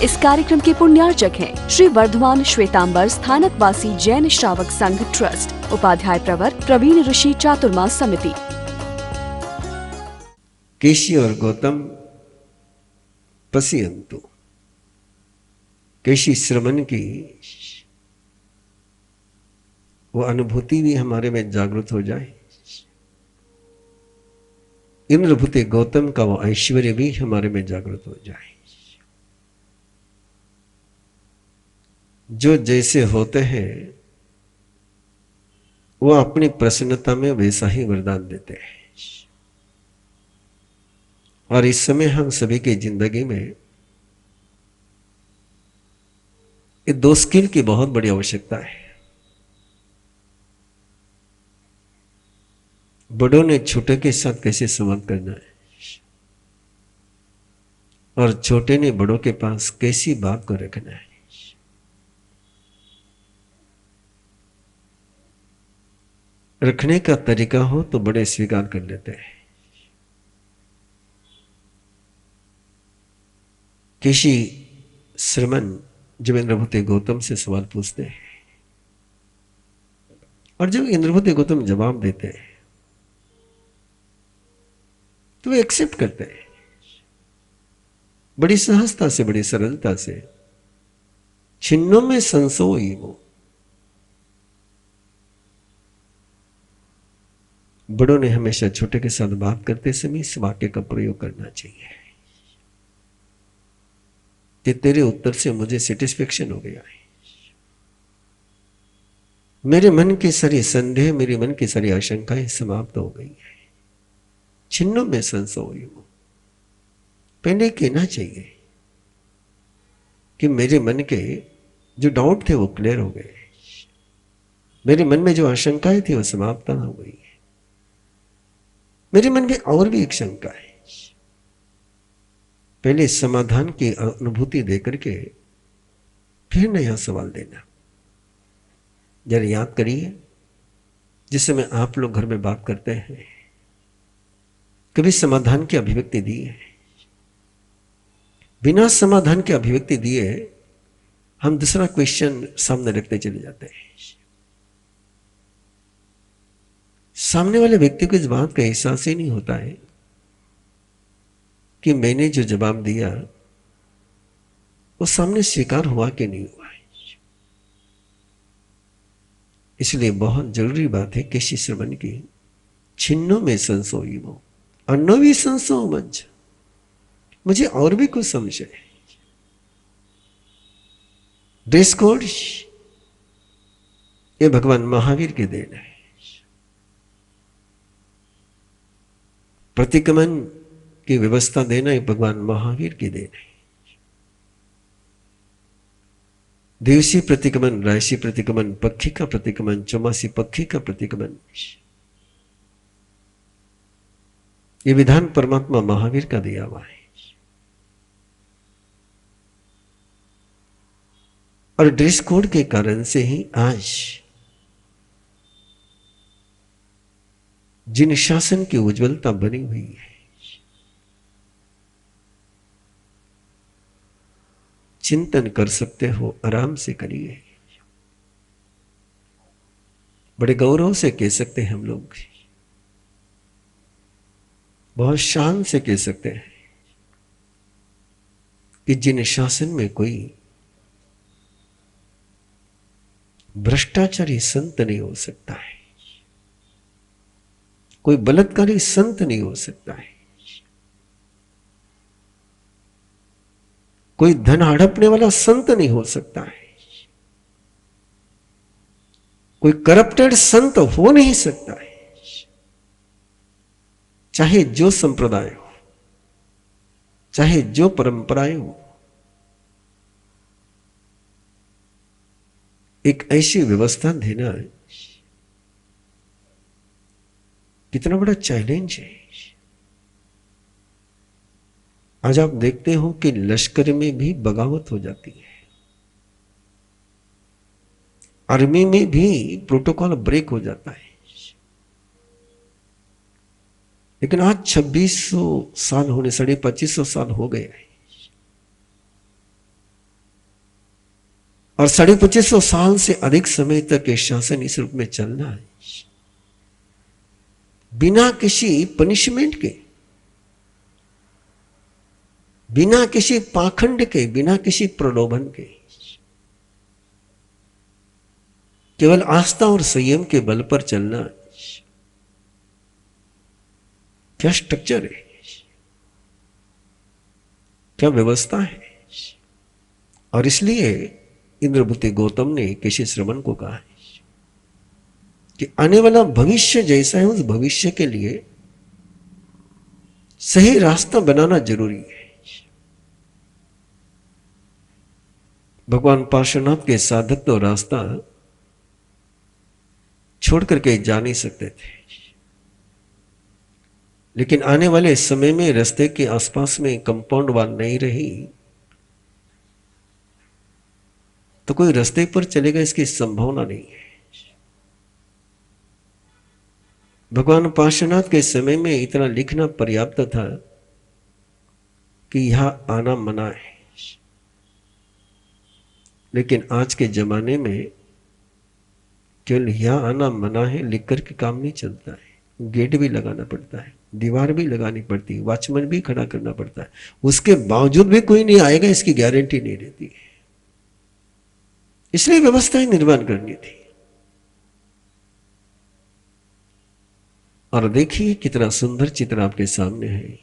इस कार्यक्रम के पुण्यार्चक हैं श्री वर्धमान श्वेतांबर स्थानकवासी जैन श्रावक संघ ट्रस्ट, उपाध्याय प्रवर प्रवीण ऋषि चातुर्मास समिति। केशी और गौतम पश्यन्तु। केशी श्रवण की वो अनुभूति भी हमारे में जागृत हो जाए, इंद्रभूति गौतम का वो ऐश्वर्य भी हमारे में जागृत हो जाए। जो जैसे होते हैं वो अपनी प्रसन्नता में वैसा ही वरदान देते हैं। और इस समय हम सभी की जिंदगी में ये दो स्किल की बहुत बड़ी आवश्यकता है। बड़ों ने छोटे के साथ कैसे संवाद करना है और छोटे ने बड़ों के पास कैसी बात को रखना है। रखने का तरीका हो तो बड़े स्वीकार कर लेते हैं। केशी श्रमण जब इंद्रभूति गौतम से सवाल पूछते हैं और जब इंद्रभूति गौतम जवाब देते हैं तो वे एक्सेप्ट करते हैं बड़ी सहजता से, बड़ी सरलता से। छिन्नों में संसोई वो। बड़ों ने हमेशा छोटे के साथ बात करते समय इस वाक्य का प्रयोग करना चाहिए कि तेरे उत्तर से मुझे सेटिस्फेक्शन हो गया है। मेरे मन की सारी संदेह, मेरे मन की सारी आशंकाएं समाप्त हो गई है। छिन्नों में संसोई हो। पहले कहना चाहिए कि मेरे मन के जो डाउट थे वो क्लियर हो गए, मेरे मन में जो आशंकाएं थी वो समाप्त हो गई है। मेरे मन में और भी एक शंका है। पहले समाधान की अनुभूति देकर के फिर नया सवाल देना। जरा याद करिए, जिस समय आप लोग घर में बात करते हैं कभी समाधान की अभिव्यक्ति दी है? बिना समाधान की अभिव्यक्ति दिए हम दूसरा क्वेश्चन सामने रखते चले जाते हैं। सामने वाले व्यक्ति को इस बात का एहसास ही नहीं होता है कि मैंने जो जवाब दिया वो सामने स्वीकार हुआ कि नहीं हुआ है। इसलिए बहुत जरूरी बात है केशी श्रवण की। छिन्नों में संसोई वो, अन्नो भी संसो मंच। मुझे और भी कुछ समझे। ड्रेस कोड ये भगवान महावीर की देन है। प्रतिक्रमण की व्यवस्था देना ये भगवान महावीर की देन है। दिवसी प्रतिक्रमण, राशि प्रतिक्रमण, पक्षी का प्रतिक्रमण, चौमासी पक्षी का प्रतिक्रमण, ये विधान परमात्मा महावीर का दिया हुआ है। और ड्रेस कोड के कारण से ही आज जिन शासन की उज्ज्वलता बनी हुई है, चिंतन कर सकते हो, आराम से करिए। बड़े गौरव से कह सकते हैं हम लोग, बहुत शान से कह सकते हैं कि जिन शासन में कोई भ्रष्टाचारी संत नहीं हो सकता है, कोई बलात्कारी संत नहीं हो सकता है, कोई धन हड़पने वाला संत नहीं हो सकता है, कोई करप्टेड संत हो नहीं सकता है। चाहे जो संप्रदाय हो, चाहे जो परंपराएं हो, एक ऐसी व्यवस्था देना कितना बड़ा चैलेंज है। आज आप देखते हो कि लश्कर में भी बगावत हो जाती है, आर्मी में भी प्रोटोकॉल ब्रेक हो जाता है। लेकिन आज 2600 साल होने, 2550 साल हो गए हैं, और 2550 साल से अधिक समय तक ये शासन इस रूप में चलना है, बिना किसी पनिशमेंट के, बिना किसी पाखंड के, बिना किसी प्रलोभन के, केवल आस्था और संयम के बल पर चलना। क्या स्ट्रक्चर है, क्या व्यवस्था है। और इसलिए इंद्रभूति गौतम ने केशी श्रवण को कहा है कि आने वाला भविष्य जैसा है, उस भविष्य के लिए सही रास्ता बनाना जरूरी है। भगवान पार्श्वनाथ के साधक तो रास्ता छोड़ करके जा नहीं सकते थे, लेकिन आने वाले समय में रास्ते के आसपास में कंपाउंड वॉल नहीं रही तो कोई रास्ते पर चलेगा, इसकी संभावना नहीं है। भगवान पार्श्वनाथ के समय में इतना लिखना पर्याप्त था कि यहां आना मना है, लेकिन आज के जमाने में केवल यहां आना मना है लिख कर के काम नहीं चलता है। गेट भी लगाना पड़ता है, दीवार भी लगानी पड़ती है, वॉचमैन भी खड़ा करना पड़ता है, उसके बावजूद भी कोई नहीं आएगा इसकी गारंटी नहीं रहती है। इसलिए व्यवस्थाएं निर्माण करनी थी। और देखिए कितना सुंदर चित्र आपके सामने है।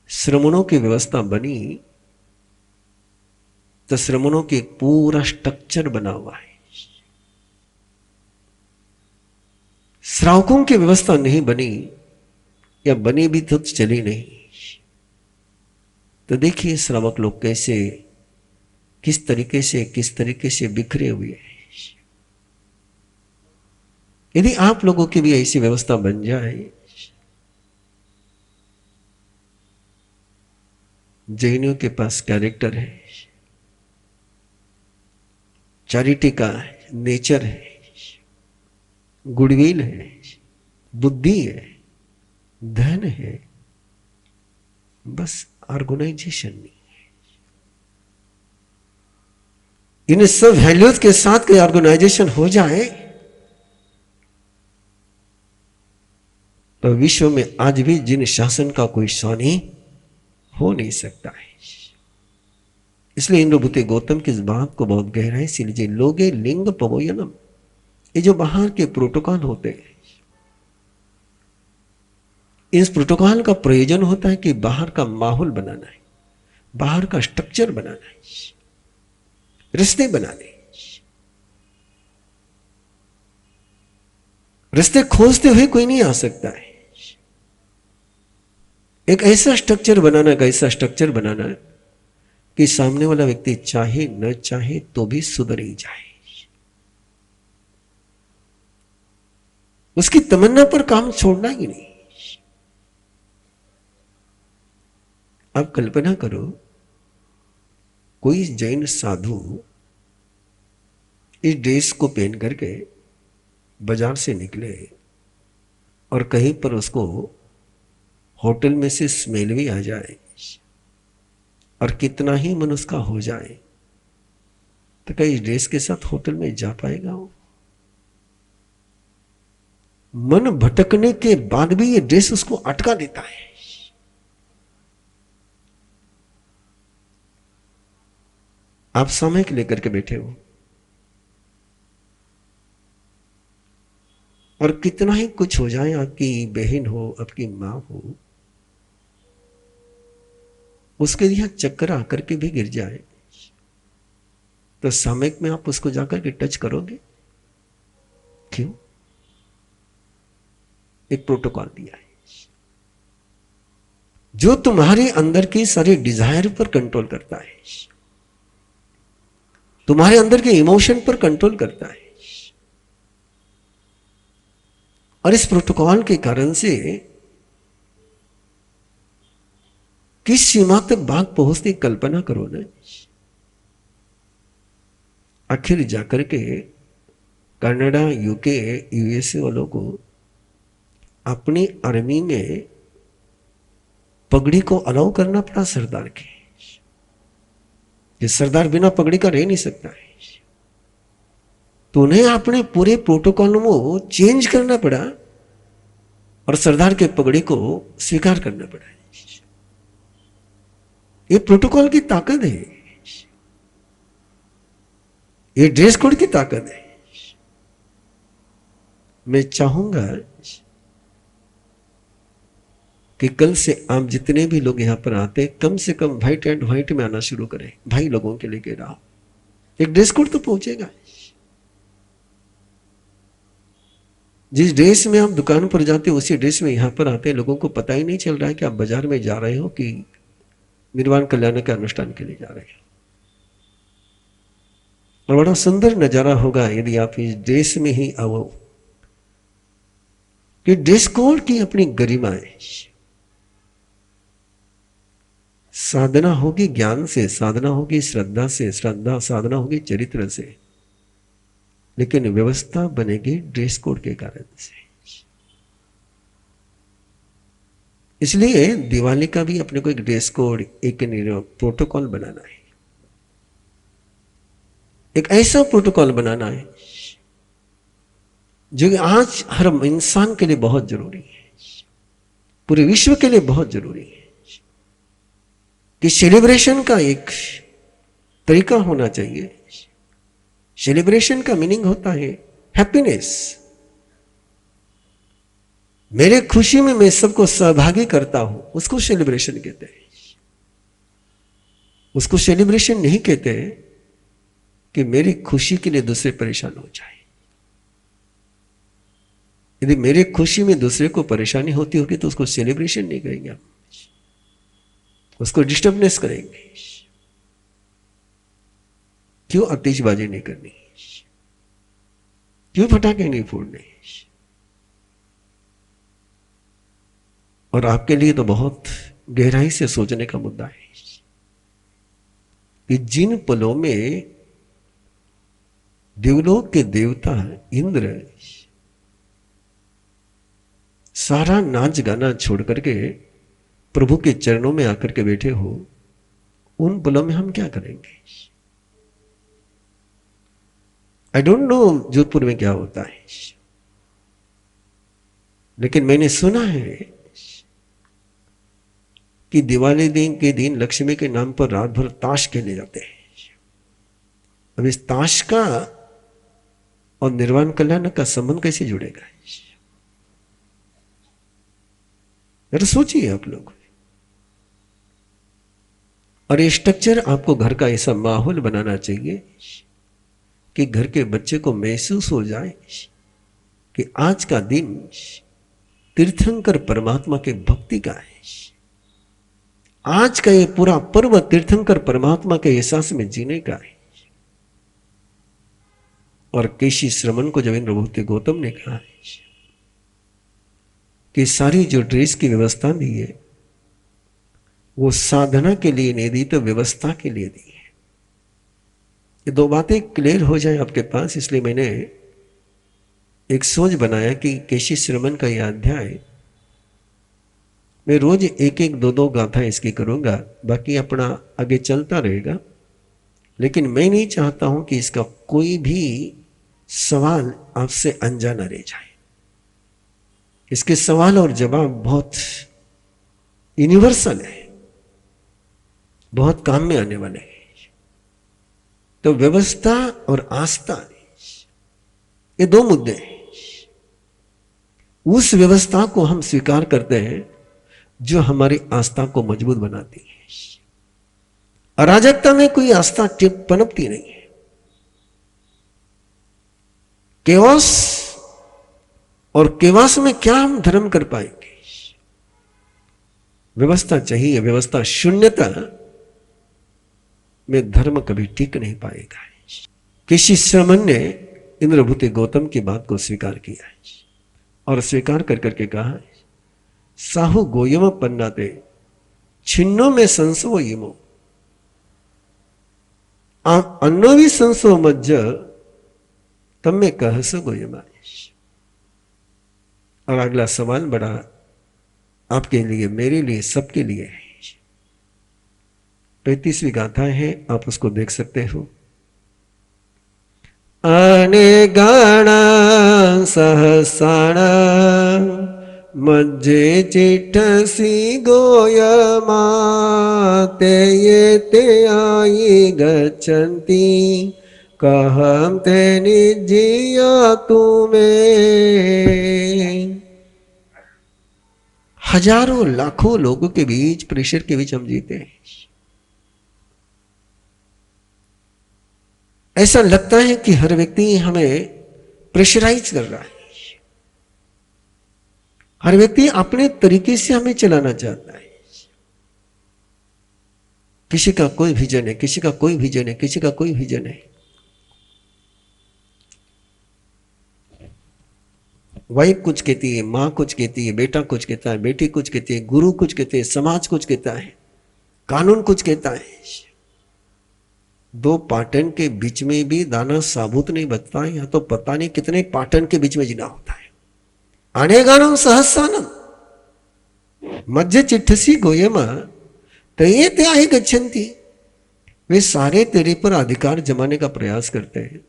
श्रमणों की व्यवस्था बनी तो श्रमणों की एक पूरा स्ट्रक्चर बना हुआ है। श्रावकों की व्यवस्था नहीं बनी, या बनी भी तो चली नहीं। तो देखिए श्रावक लोग कैसे, किस तरीके से बिखरे हुए हैं। यदि आप लोगों की भी ऐसी व्यवस्था बन जाए, जैनियों के पास कैरेक्टर है, चैरिटी का नेचर है, गुडविल है, बुद्धि है, धन है, बस ऑर्गेनाइजेशन नहीं। इन सब वैल्यूज के साथ कोई ऑर्गेनाइजेशन हो जाए तो विश्व में आज भी जिन शासन का कोई स्वानी हो नहीं सकता है। इसलिए इंद्रभूति गौतम की इस बात को बहुत गहराई से लीजिए। लोगे लिंग पवोयनम, ये जो बाहर के प्रोटोकॉल होते हैं, इस प्रोटोकॉल का प्रयोजन होता है कि बाहर का माहौल बनाना है, बाहर का स्ट्रक्चर बनाना है, रिश्ते बनाने। रिश्ते खोजते हुए कोई नहीं आ सकता है। एक ऐसा स्ट्रक्चर बनाना कि सामने वाला व्यक्ति चाहे न चाहे तो भी सुधर ही जाए। उसकी तमन्ना पर काम छोड़ना ही नहीं। आप कल्पना करो, कोई जैन साधु इस ड्रेस को पहन करके बाजार से निकले और कहीं पर उसको होटल में से स्मेल भी आ जाए और कितना ही मन उसका हो जाए, तो क्या इस ड्रेस के साथ होटल में जा पाएगा वो? मन भटकने के बाद भी ये ड्रेस उसको अटका देता है। आप सामयिक लेकर के बैठे हो और कितना ही कुछ हो जाए, आपकी बहन हो, आपकी मां हो, उसके यहां चक्कर आकर के भी गिर जाए तो सामयिक में आप उसको जाकर के टच करोगे? क्यों? एक प्रोटोकॉल दिया है जो तुम्हारे अंदर की सारी डिजायर पर कंट्रोल करता है, तुम्हारे अंदर के इमोशन पर कंट्रोल करता है। और इस प्रोटोकॉल के कारण से किस सीमा तक बात पहुंचती कल्पना करो ना। आखिर जाकर के कनाडा, यूके, यूएसए वालों को अपनी आर्मी में पगड़ी को अलाउ करना पड़ा सरदार के। कि सरदार बिना पगड़ी का रह नहीं सकता है, तो उन्हें अपने पूरे प्रोटोकॉल को चेंज करना पड़ा और सरदार के पगड़ी को स्वीकार करना पड़ा। ये प्रोटोकॉल की ताकत है, ये ड्रेस कोड की ताकत है। मैं चाहूंगा कि कल से आप जितने भी लोग यहां पर आते कम से कम व्हाइट एंड व्हाइट में आना शुरू करें। भाई लोगों के लिए रहा, एक ड्रेस कोड तो पहुंचेगा। जिस ड्रेस में आप दुकान पर जाते हो उसी ड्रेस में यहां पर आते हैं, लोगों को पता ही नहीं चल रहा है कि आप बाजार में जा रहे हो कि निर्वाण कल्याण के अनुष्ठान के लिए जा रहे हो। और बड़ा सुंदर नजारा होगा यदि आप इस ड्रेस में ही आओ, कि ड्रेस कोड की अपनी गरिमा है। साधना होगी ज्ञान से, साधना होगी श्रद्धा से, श्रद्धा साधना होगी चरित्र से, लेकिन व्यवस्था बनेगी ड्रेस कोड के कारण से। इसलिए दिवाली का भी अपने को एक ड्रेस कोड, एक प्रोटोकॉल बनाना है, एक ऐसा प्रोटोकॉल बनाना है जो आज हर इंसान के लिए बहुत जरूरी है, पूरे विश्व के लिए बहुत जरूरी है, कि सेलिब्रेशन का एक तरीका होना चाहिए। सेलिब्रेशन का मीनिंग होता है हैप्पीनेस। मेरे खुशी में मैं सबको सहभागी करता हूं, उसको सेलिब्रेशन कहते हैं। उसको सेलिब्रेशन नहीं कहते कि मेरी खुशी के लिए दूसरे परेशान हो जाए। यदि मेरे खुशी में दूसरे को परेशानी होती होगी तो उसको सेलिब्रेशन नहीं करेंगे हम, उसको डिस्टर्बनेस करेंगे। क्यों आतिशबाजी नहीं करनी, क्यों पटाखे नहीं फोड़ने। और आपके लिए तो बहुत गहराई से सोचने का मुद्दा है कि जिन पलों में देवलोक के देवता इंद्र सारा नाच गाना छोड़ करके प्रभु के चरणों में आकर के बैठे हो, उन पलों में हम क्या करेंगे। आई डोंट नो जोधपुर में क्या होता है, लेकिन मैंने सुना है कि दिवाली दिन के दिन लक्ष्मी के नाम पर रात भर ताश खेले जाते हैं। अब इस ताश का और निर्वाण कल्याण का संबंध कैसे जुड़ेगा, जरा सोचिए आप लोग। और ये स्ट्रक्चर आपको घर का ऐसा माहौल बनाना चाहिए कि घर के बच्चे को महसूस हो जाए कि आज का दिन तीर्थंकर परमात्मा के भक्ति का है। आज का ये पूरा पर्व तीर्थंकर परमात्मा के एहसास में जीने का है। और केशी श्रमण को जब इंद्रभूति गौतम ने कहा कि सारी जो ड्रेस की व्यवस्था दी है वो साधना के लिए नहीं दी, तो व्यवस्था के लिए दी है। ये दो बातें क्लियर हो जाए आपके पास, इसलिए मैंने एक सोच बनाया कि केशी श्रमण का यह अध्याय मैं रोज एक एक दो दो गाथा इसकी करूंगा, बाकी अपना आगे चलता रहेगा। लेकिन मैं नहीं चाहता हूं कि इसका कोई भी सवाल आपसे अनजाना रह जाए। इसके सवाल और जवाब बहुत यूनिवर्सल है, बहुत काम में आने वाले हैं। तो व्यवस्था और आस्था ये दो मुद्दे हैं। उस व्यवस्था को हम स्वीकार करते हैं जो हमारी आस्था को मजबूत बनाती है। अराजकता में कोई आस्था पनपती नहीं है। केओस और केवास में क्या हम धर्म कर पाएंगे। व्यवस्था चाहिए, व्यवस्था शून्यता में धर्म कभी टिक नहीं पाएगा। केशी श्रमण ने इंद्रभूति गौतम की बात को स्वीकार किया है और स्वीकार कर करके कहा, साहु गोयम पन्नाते छिन्नो में संसो यमो अन्नो भी संसो मज्ज तब में कहस गोयमाश। और अगला सवाल बड़ा आपके लिए, मेरे लिए, सबके लिए है 35वीं गाथा है, आप उसको देख सकते हो। अनेगण सहसाण मज्जे चिट्ठसी गोयमा ते ये ते आई गच्छन्ति कहम ते निजिया तुम्हें। हजारों लाखों लोगों के बीच, प्रेशर के बीच हम जीते हैं। ऐसा लगता है कि हर व्यक्ति हमें प्रेशराइज कर रहा है, हर व्यक्ति अपने तरीके से हमें चलाना चाहता है। किसी का कोई विजन है, किसी का कोई विजन है, किसी का कोई विजन है। वाइफ कुछ कहती है, मां कुछ कहती है, बेटा कुछ कहता है, बेटी कुछ कहती है, गुरु कुछ कहते हैं, समाज कुछ कहता है, कानून कुछ कहता है। दो पाटन के बीच में भी दाना साबुत नहीं बचता है, या तो पता नहीं कितने पाटन के बीच में जीना होता है। अनेगानम सहस्रानम मज्जे चिट्ठसी गोयमा तये ते आए गच्छन्ति। वे सारे तेरे पर अधिकार जमाने का प्रयास करते हैं,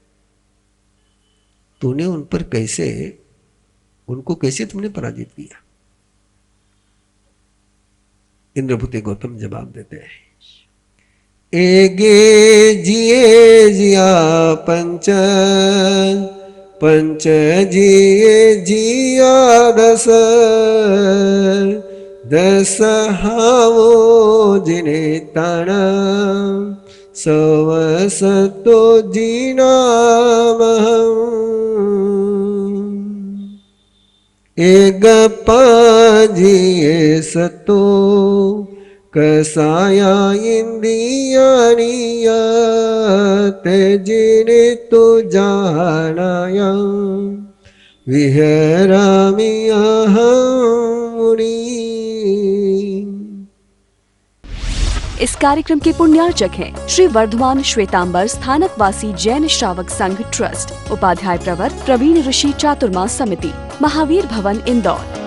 तूने उन पर कैसे, उनको कैसे तुमने पराजित किया? इंद्रभूति गौतम जवाब देते हैं, एगे जिए जिया पंच पंच जिए जिया दस दस हावो जिने ताना सव सतो जीना एक पाजिए सतो कसाया इंदियानिया तेजिने तो जानाया विहरामि अहमुनि। इस कार्यक्रम के पुण्यार्चक हैं श्री वर्धमान श्वेतांबर स्थानकवासी जैन श्रावक संघ ट्रस्ट, उपाध्याय प्रवर प्रवीण ऋषि चातुर्मास समिति, महावीर भवन इंदौर।